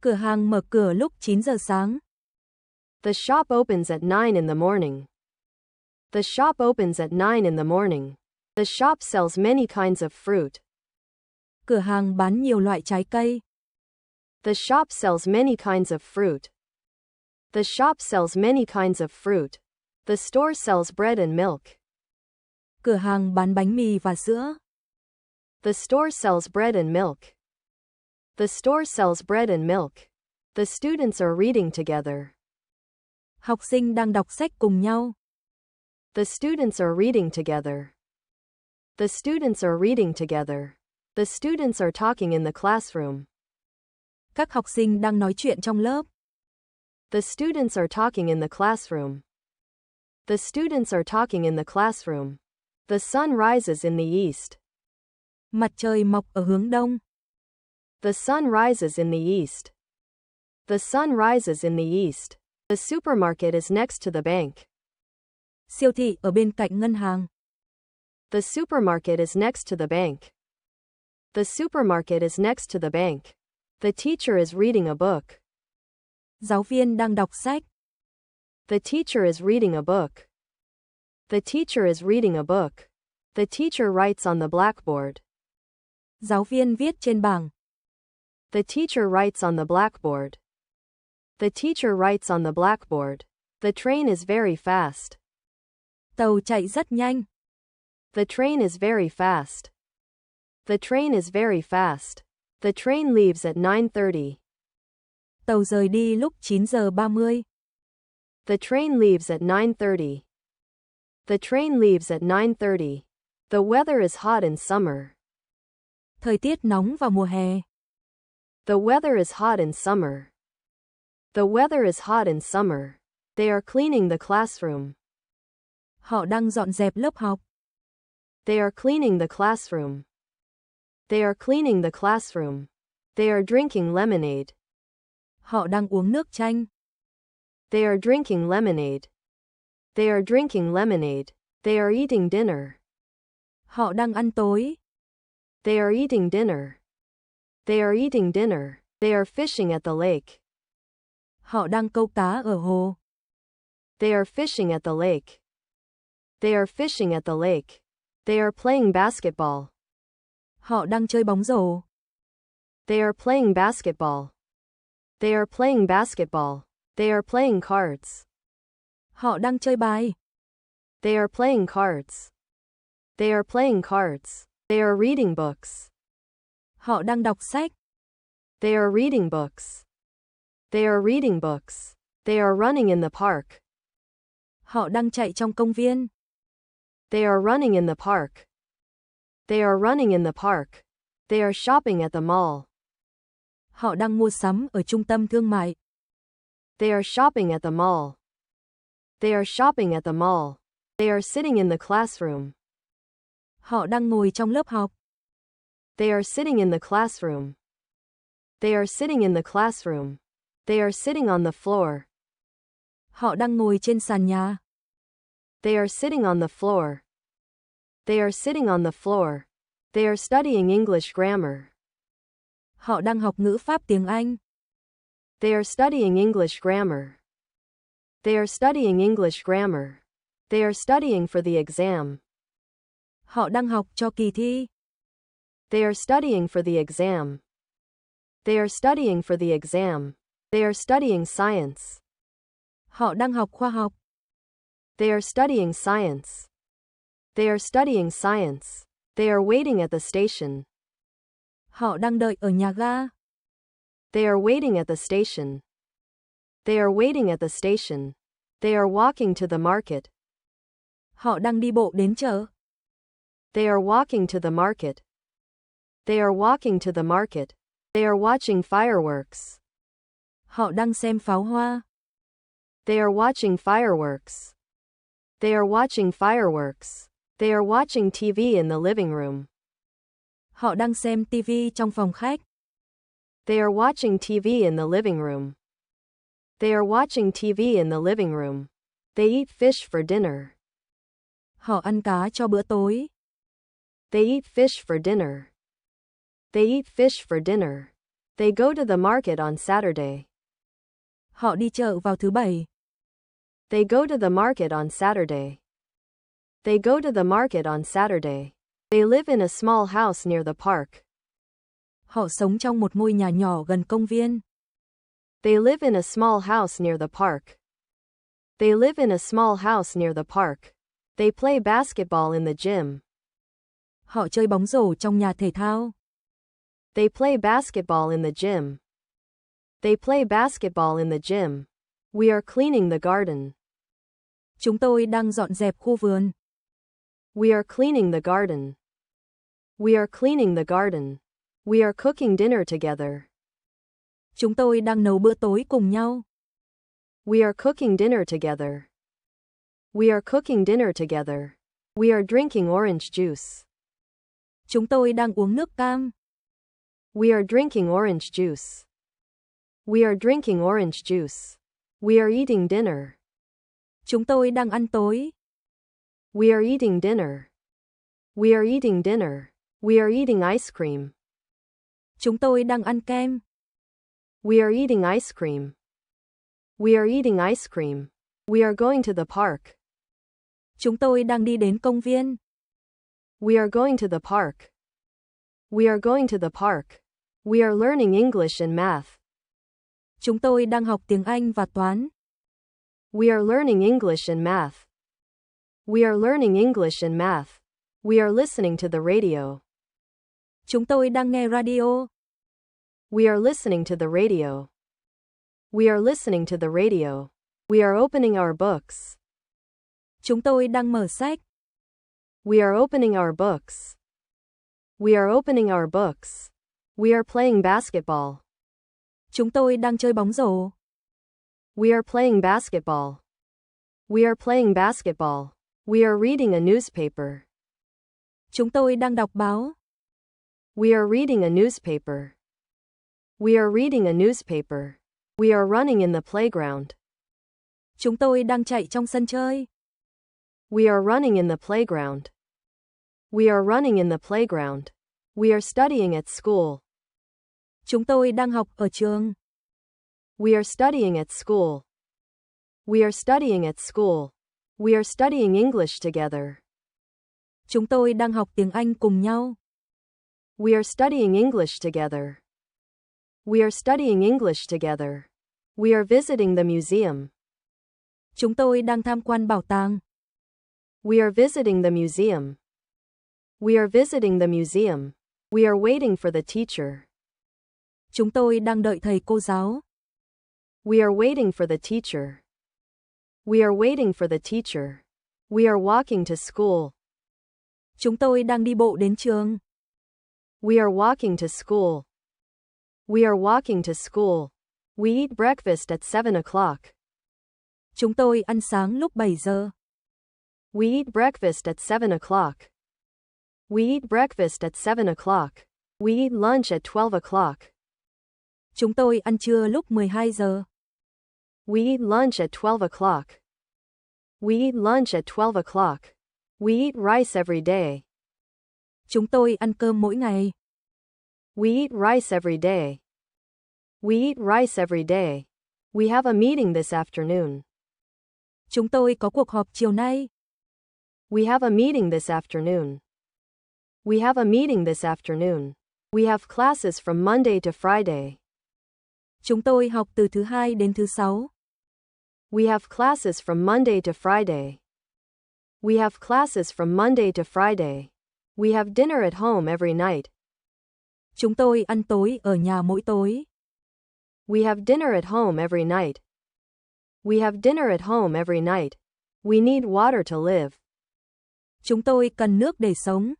[SPEAKER 2] Cửa hàng mở cửa lúc 9 giờ sáng.
[SPEAKER 1] The shop opens at 9 in the morning. The shop opens at 9 in the morning. The shop sells many kinds of fruit.
[SPEAKER 2] Cửa hàng bán nhiều loại trái cây.
[SPEAKER 1] The shop sells many kinds of fruit. The shop sells many kinds of fruit. The store sells bread and milk.
[SPEAKER 2] Cửa hàng bán bánh mì và sữa.
[SPEAKER 1] The store sells bread and milk. The store sells bread and milk. The students are reading together.
[SPEAKER 2] Học sinh đang đọc sách cùng nhau.
[SPEAKER 1] The students are reading together. The students are reading together. The students are talking in the classroom.
[SPEAKER 2] Các học sinh đang nói chuyện trong lớp.
[SPEAKER 1] The students are talking in the classroom. The students are talking in the classroom. The sun rises in the east.
[SPEAKER 2] Mặt trời mọc ở hướng đông.
[SPEAKER 1] The sun rises in the east. The sun rises in the east. The supermarket is next to the bank.
[SPEAKER 2] Siêu thị ở bên cạnh ngân hàng.
[SPEAKER 1] The supermarket is next to the bank. The supermarket is next to the bank. The teacher is reading a book.
[SPEAKER 2] Giáo viên đang đọc sách.
[SPEAKER 1] The teacher is reading a book. The teacher is reading a book. The teacher writes on the blackboard.
[SPEAKER 2] Giáo viên viết trên bảng.
[SPEAKER 1] The teacher writes on the blackboard. The teacher writes on the blackboard. The train is very fast.
[SPEAKER 2] Tàu chạy rất nhanh.
[SPEAKER 1] The train is very fast. The train is very fast. The train leaves at 9:30.
[SPEAKER 2] Tàu rời đi lúc 9 giờ 30.
[SPEAKER 1] The train leaves at 9:30. The train leaves at 9:30. The weather is hot in summer.
[SPEAKER 2] Thời tiết nóng vào mùa hè.
[SPEAKER 1] The weather is hot in summer. The weather is hot in summer. They are cleaning the classroom.
[SPEAKER 2] Họ đang dọn dẹp lớp học.
[SPEAKER 1] They are cleaning the classroom. They are cleaning the classroom. They are drinking lemonade.
[SPEAKER 2] Họ đang uống nước chanh.
[SPEAKER 1] They are drinking lemonade. They are drinking lemonade. They are eating dinner.
[SPEAKER 2] Họ đang ăn tối.
[SPEAKER 1] They are eating dinner. They are eating dinner. They are fishing at the lake.
[SPEAKER 2] Họ đang câu cá ở hồ.
[SPEAKER 1] They are fishing at the lake. They are fishing at the lake. They are playing basketball.
[SPEAKER 2] Họ đang chơi bóng rổ.
[SPEAKER 1] They are playing basketball. They are playing basketball. They are playing cards.
[SPEAKER 2] Họ đang chơi bài.
[SPEAKER 1] They are playing cards. They are playing cards. They are reading books.
[SPEAKER 2] Họ đang đọc sách.
[SPEAKER 1] They are reading books. They are reading books. They are running in the park.
[SPEAKER 2] Họ đang chạy trong công viên.
[SPEAKER 1] They are running in the park. They are running in the park. They are shopping at the mall.
[SPEAKER 2] Họ đang mua sắm ở trung tâm thương mại.
[SPEAKER 1] They are shopping at the mall. They are shopping at the mall. They are sitting in the classroom.
[SPEAKER 2] Họ đang ngồi trong lớp học.
[SPEAKER 1] They are sitting in the classroom. They are sitting in the classroom. They are sitting on the floor.
[SPEAKER 2] Họ đang ngồi trên sàn nhà.
[SPEAKER 1] They are sitting on the floor. They are sitting on the floor. They are studying English grammar.
[SPEAKER 2] Họ đang học ngữ pháp tiếng Anh.
[SPEAKER 1] They are studying English grammar. They are studying English grammar. They are studying for the exam.
[SPEAKER 2] Họ đang học cho kỳ thi.
[SPEAKER 1] They are studying for the exam. They are studying for the exam. They are studying science.
[SPEAKER 2] Họ đang học khoa học.
[SPEAKER 1] They are studying science. They are studying science. They are waiting at the station.
[SPEAKER 2] Họ đang đợi ở nhà ga.
[SPEAKER 1] They are waiting at the station. They are waiting at the station. They are walking to the market.
[SPEAKER 2] Họ đang đi bộ đến chợ.
[SPEAKER 1] They are walking to the market. They are walking to the market. They are watching fireworks.
[SPEAKER 2] Họ đang xem pháo hoa.
[SPEAKER 1] They are watching fireworks. They are watching fireworks. They are watching TV in the living room.
[SPEAKER 2] Họ đang xem TV trong phòng khách.
[SPEAKER 1] They are watching TV in the living room. They are watching TV in the living room. They eat fish for dinner.
[SPEAKER 2] Họ ăn cá cho bữa tối.
[SPEAKER 1] They eat fish for dinner. They eat fish for dinner. They go to the market on Saturday.
[SPEAKER 2] Họ đi chợ vào thứ Bảy.
[SPEAKER 1] They go to the market on Saturday. They go to the market on Saturday. They live in a small house near the park.
[SPEAKER 2] Họ sống trong một ngôi nhà nhỏ gần công viên.
[SPEAKER 1] They live in a small house near the park. They live in a small house near the park. They play basketball in the gym.
[SPEAKER 2] Họ chơi bóng rổ trong nhà thể thao.
[SPEAKER 1] They play basketball in the gym. They play basketball in the gym. We are cleaning the garden.
[SPEAKER 2] Chúng tôi đang dọn dẹp khu vườn.
[SPEAKER 1] We are cleaning the garden. We are cleaning the garden. We are cooking dinner together.
[SPEAKER 2] Chúng tôi đang nấu bữa tối cùng nhau.
[SPEAKER 1] We are cooking dinner together. We are cooking dinner together. We are drinking orange juice.
[SPEAKER 2] Chúng tôi đang uống nước cam.
[SPEAKER 1] We are drinking orange juice. We are drinking orange juice. We are eating dinner.
[SPEAKER 2] Chúng tôi đang ăn tối.
[SPEAKER 1] We are eating dinner. We are eating dinner. We are eating ice cream.
[SPEAKER 2] Chúng tôi đang ăn kem.
[SPEAKER 1] We are eating ice cream. We are eating ice cream. We are going to the park.
[SPEAKER 2] Chúng tôi đang đi đến công viên.
[SPEAKER 1] We are going to the park. We are going to the park. We are learning English and math.
[SPEAKER 2] Chúng tôi đang học tiếng Anh và toán.
[SPEAKER 1] We are learning English and math. We are learning English and math. We are listening to the radio.
[SPEAKER 2] Chúng tôi đang nghe radio.
[SPEAKER 1] We are listening to the radio. We are listening to the radio. We are opening our books.
[SPEAKER 2] Chúng tôi đang mở sách.
[SPEAKER 1] We are opening our books. We are opening our books. We are playing basketball.
[SPEAKER 2] Chúng tôi đang chơi bóng rổ.
[SPEAKER 1] We are playing basketball. We are playing basketball. We are reading a newspaper.
[SPEAKER 2] Chúng tôi đang đọc báo.
[SPEAKER 1] We are reading a newspaper. We are reading a newspaper. We are running in the playground.
[SPEAKER 2] Chúng tôi đang chạy trong sân chơi.
[SPEAKER 1] We are running in the playground. We are running in the playground. We are studying at school.
[SPEAKER 2] Chúng tôi đang học ở trường.
[SPEAKER 1] We are studying at school. We are studying at school. We are studying English together.
[SPEAKER 2] Chúng tôi đang học tiếng Anh cùng nhau.
[SPEAKER 1] We are studying English together. We are studying English together. We are visiting the museum.
[SPEAKER 2] Chúng tôi đang tham quan bảo tàng.
[SPEAKER 1] We are visiting the museum. We are visiting the museum. We are waiting for the teacher.
[SPEAKER 2] Chúng tôi đang đợi thầy cô giáo.
[SPEAKER 1] We are waiting for the teacher. We are waiting for the teacher. We are walking to school.
[SPEAKER 2] Chúng tôi đang đi bộ đến trường.
[SPEAKER 1] We are walking to school. We are walking to school. We eat breakfast at 7 o'clock.
[SPEAKER 2] Chúng tôi ăn sáng lúc 7 giờ.
[SPEAKER 1] We eat breakfast at 7 o'clock. We eat breakfast at 7 o'clock. We eat lunch at 12 o'clock.
[SPEAKER 2] Chúng tôi ăn trưa lúc 12 giờ.
[SPEAKER 1] We eat lunch at 12 o'clock. We eat lunch at 12 o'clock. We eat rice every day.
[SPEAKER 2] Chúng tôi ăn cơm mỗi ngày.
[SPEAKER 1] We eat rice every day. We eat rice every day. We have a meeting this afternoon.
[SPEAKER 2] Chúng tôi có cuộc họp chiều nay.
[SPEAKER 1] We have a meeting this afternoon. We have a meeting this afternoon. We have classes from Monday to Friday.
[SPEAKER 2] Chúng tôi học từ thứ Hai đến thứ Sáu.
[SPEAKER 1] We have classes from Monday to Friday. We have classes from Monday to Friday. We have dinner at home every night.
[SPEAKER 2] Chúng tôi ăn tối ở nhà mỗi tối.
[SPEAKER 1] We have dinner at home every night. We have dinner at home every night. We need water to live.
[SPEAKER 2] Chúng tôi cần nước để sống.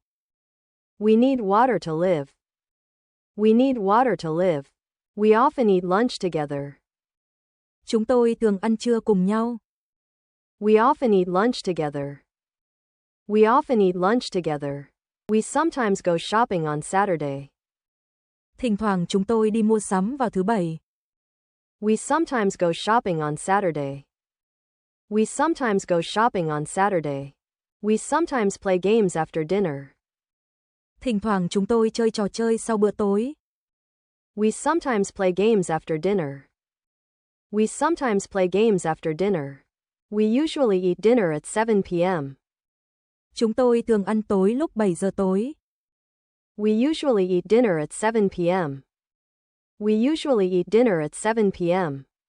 [SPEAKER 1] We need water to live. We need water to live. We often eat lunch together.
[SPEAKER 2] Chúng tôi thường ăn trưa cùng nhau.
[SPEAKER 1] We often eat lunch together. We often eat lunch together. We sometimes go shopping on Saturday.
[SPEAKER 2] Thỉnh thoảng chúng tôi đi mua sắm vào thứ Bảy.
[SPEAKER 1] We sometimes go shopping on Saturday. We sometimes go shopping on Saturday. We sometimes play games after dinner.
[SPEAKER 2] Thỉnh thoảng chúng tôi chơi trò chơi sau bữa tối.
[SPEAKER 1] We sometimes play games after dinner. We sometimes play games after dinner. We usually eat dinner at 7 p.m.
[SPEAKER 2] Chúng tôi thường ăn tối lúc 7 giờ tối.
[SPEAKER 1] We usually eat dinner at 7 p.m. We usually eat dinner at 7 p.m.